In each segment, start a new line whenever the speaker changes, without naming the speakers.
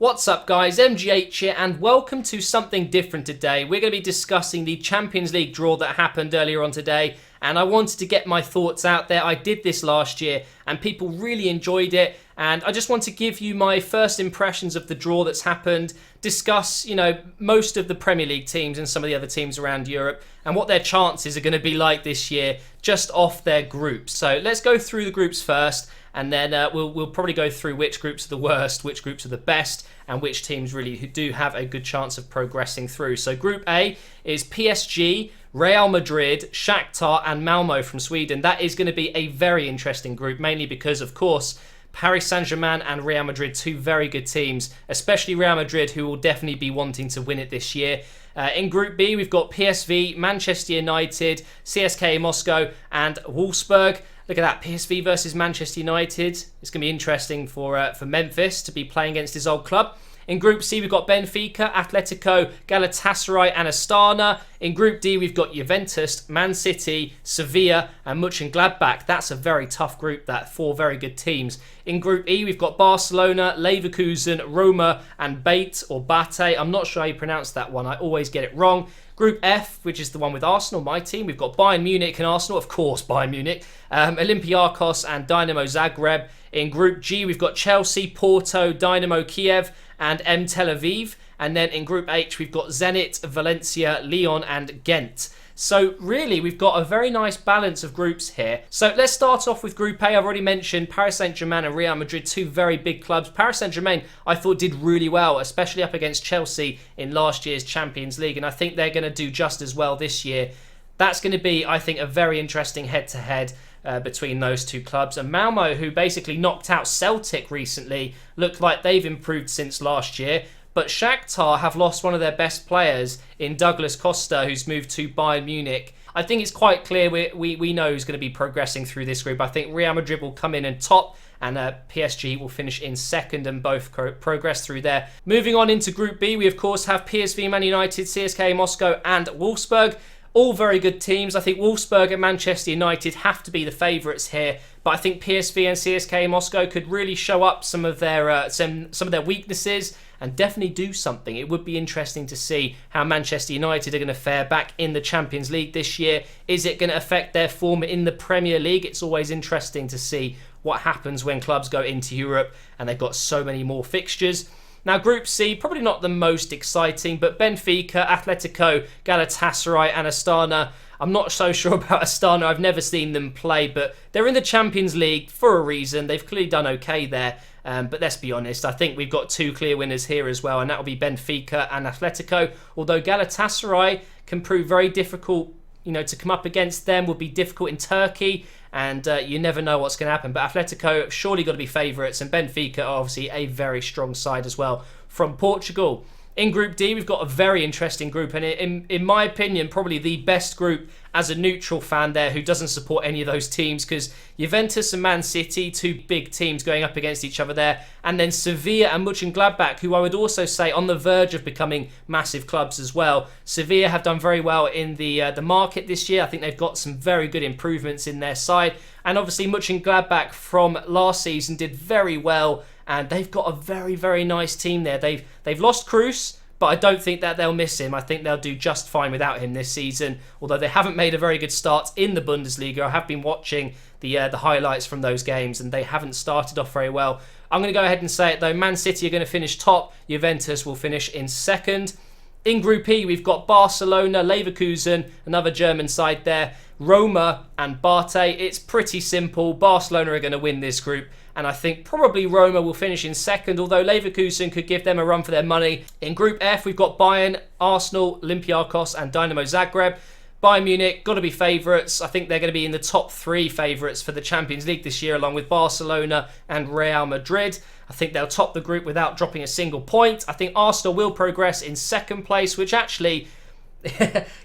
What's up guys, MGH here and welcome to something different today. We're going to be discussing the Champions League draw that happened earlier on today, and I wanted to get my thoughts out there. I did this last year and people really enjoyed it, and I just want to give you my first impressions of the draw that's happened, discuss, most of the Premier League teams and some of the other teams around Europe and what their chances are going to be like this year just off their groups. So let's go through the groups first, and then we'll probably go through which groups are the worst, which groups are the best, and which teams really do have a good chance of progressing through. So Group A is PSG, Real Madrid, Shakhtar and Malmo from Sweden. That is going to be a very interesting group, mainly because, of course, Paris Saint-Germain and Real Madrid, two very good teams, especially Real Madrid, who will definitely be wanting to win it this year. In Group B, we've got PSV, Manchester United, CSKA Moscow and Wolfsburg. Look at that, PSV versus Manchester United. It's going to be interesting for Memphis to be playing against his old club. In Group C, we've got Benfica, Atletico, Galatasaray and Astana. In Group D, we've got Juventus, Man City, Sevilla and Mönchengladbach. That's a very tough group, that. Four very good teams. In Group E, we've got Barcelona, Leverkusen, Roma and Bate. I'm not sure how you pronounce that one. I always get it wrong. Group F, which is the one with Arsenal, my team. We've got Bayern Munich and Arsenal. Of course, Bayern Munich. Olympiacos and Dynamo Zagreb. In Group G, we've got Chelsea, Porto, Dynamo Kiev and M Tel Aviv. And then in Group H, we've got Zenit, Valencia, Lyon and Ghent. So really, we've got a very nice balance of groups here. So let's start off with Group A. I've already mentioned Paris Saint-Germain and Real Madrid, two very big clubs. Paris Saint-Germain, I thought, did really well, especially up against Chelsea in last year's Champions League. And I think they're going to do just as well this year. That's going to be, I think, a very interesting head-to-head between those two clubs. And Malmo, who basically knocked out Celtic recently, look like they've improved since last year. But Shakhtar have lost one of their best players in Douglas Costa, who's moved to Bayern Munich. I think it's quite clear we know who's going to be progressing through this group. I think Real Madrid will come in and top, and PSG will finish in second, and both progress through there. Moving on into Group B, we of course have PSV, Man United, CSKA Moscow and Wolfsburg. All very good teams. I think Wolfsburg and Manchester United have to be the favourites here, but I think PSV and CSKA Moscow could really show up some of their weaknesses and definitely do something. It would be interesting to see how Manchester United are going to fare back in the Champions League this year. Is it going to affect their form in the Premier League? It's always interesting to see what happens when clubs go into Europe and they've got so many more fixtures. Now, Group C, probably not the most exciting, but Benfica, Atletico, Galatasaray and Astana. I'm not so sure about Astana. I've never seen them play, but they're in the Champions League for a reason. They've clearly done okay there. But let's be honest, I think we've got two clear winners here as well, and that will be Benfica and Atletico. Although Galatasaray can prove very difficult, to come up against them would be difficult in Turkey, and you never know what's going to happen. But Atletico have surely got to be favourites, and Benfica are obviously a very strong side as well from Portugal. In Group D, we've got a very interesting group, and in my opinion, probably the best group as a neutral fan there who doesn't support any of those teams, because Juventus and Man City, two big teams going up against each other there, and then Sevilla and Mönchengladbach, who I would also say on the verge of becoming massive clubs as well. Sevilla have done very well in the market this year. I think they've got some very good improvements in their side, and obviously Mönchengladbach from last season did very well. And they've got a very, very nice team there. They've lost Kroos, but I don't think that they'll miss him. I think they'll do just fine without him this season. Although they haven't made a very good start in the Bundesliga. I have been watching the highlights from those games, and they haven't started off very well. I'm going to go ahead and say it though. Man City are going to finish top. Juventus will finish in second. In Group E, we've got Barcelona, Leverkusen, another German side there, Roma and Bate. It's pretty simple. Barcelona are going to win this group, and I think probably Roma will finish in second, although Leverkusen could give them a run for their money. In Group F, we've got Bayern, Arsenal, Olympiacos and Dynamo Zagreb. Bayern Munich, got to be favourites. I think they're going to be in the top three favourites for the Champions League this year, along with Barcelona and Real Madrid. I think they'll top the group without dropping a single point. I think Arsenal will progress in second place, which actually,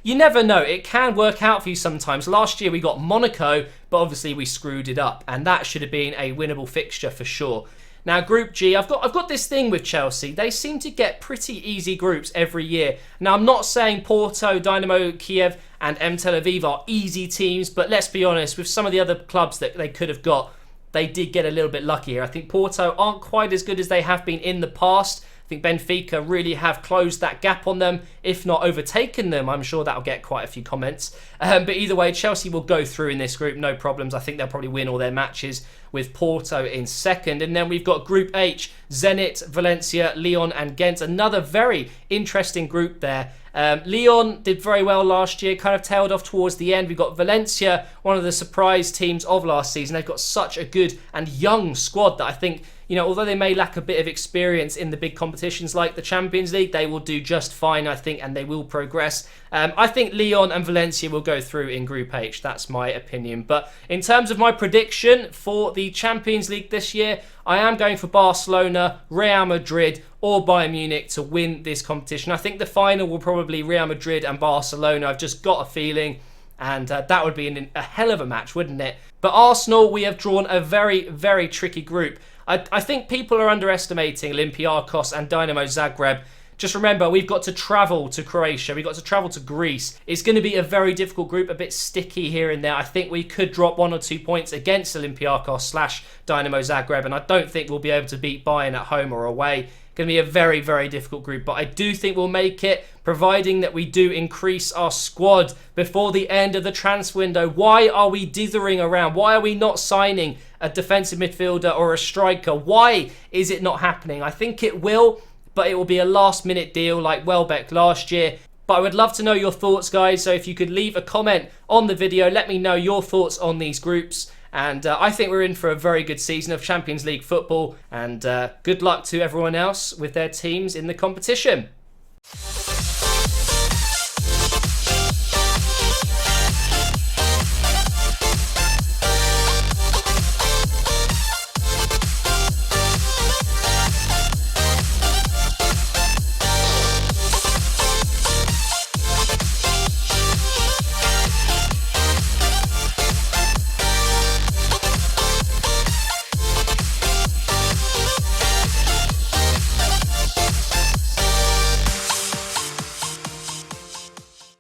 you never know. It can work out for you sometimes. Last year we got Monaco, but obviously we screwed it up, and that should have been a winnable fixture for sure. Now, Group G, I've got this thing with Chelsea. They seem to get pretty easy groups every year. Now, I'm not saying Porto, Dynamo Kiev and M Tel Aviv are easy teams, but let's be honest, with some of the other clubs that they could have got, they did get a little bit lucky here. I think Porto aren't quite as good as they have been in the past. I think Benfica really have closed that gap on them, if not overtaken them. I'm sure that'll get quite a few comments. But either way, Chelsea will go through in this group, no problems. I think they'll probably win all their matches with Porto in second. And then we've got Group H, Zenit, Valencia, Lyon and Ghent. Another very interesting group there. Lyon did very well last year, kind of tailed off towards the end. We've got Valencia, one of the surprise teams of last season. They've got such a good and young squad that I think, although they may lack a bit of experience in the big competitions like the Champions League, they will do just fine, I think, and they will progress. I think Lyon and Valencia will go through in Group H. That's my opinion. But in terms of my prediction for the Champions League this year, I am going for Barcelona, Real Madrid or Bayern Munich to win this competition. I think the final will probably Real Madrid and Barcelona. I've just got a feeling. And that would be a hell of a match, wouldn't it? But Arsenal, we have drawn a very, very tricky group. I think people are underestimating Olympiacos and Dynamo Zagreb. Just remember, we've got to travel to Croatia. We've got to travel to Greece. It's going to be a very difficult group, a bit sticky here and there. I think we could drop 1 or 2 points against Olympiacos / Dynamo Zagreb, and I don't think we'll be able to beat Bayern at home or away. Going to be a very, very difficult group, but I do think we'll make it, providing that we do increase our squad before the end of the transfer window. Why are we dithering around? Why are we not signing a defensive midfielder or a striker? Why is it not happening? I think it will, but it will be a last-minute deal like Welbeck last year. But I would love to know your thoughts, guys, so if you could leave a comment on the video, let me know your thoughts on these groups. And I think we're in for a very good season of Champions League football. And good luck to everyone else with their teams in the competition.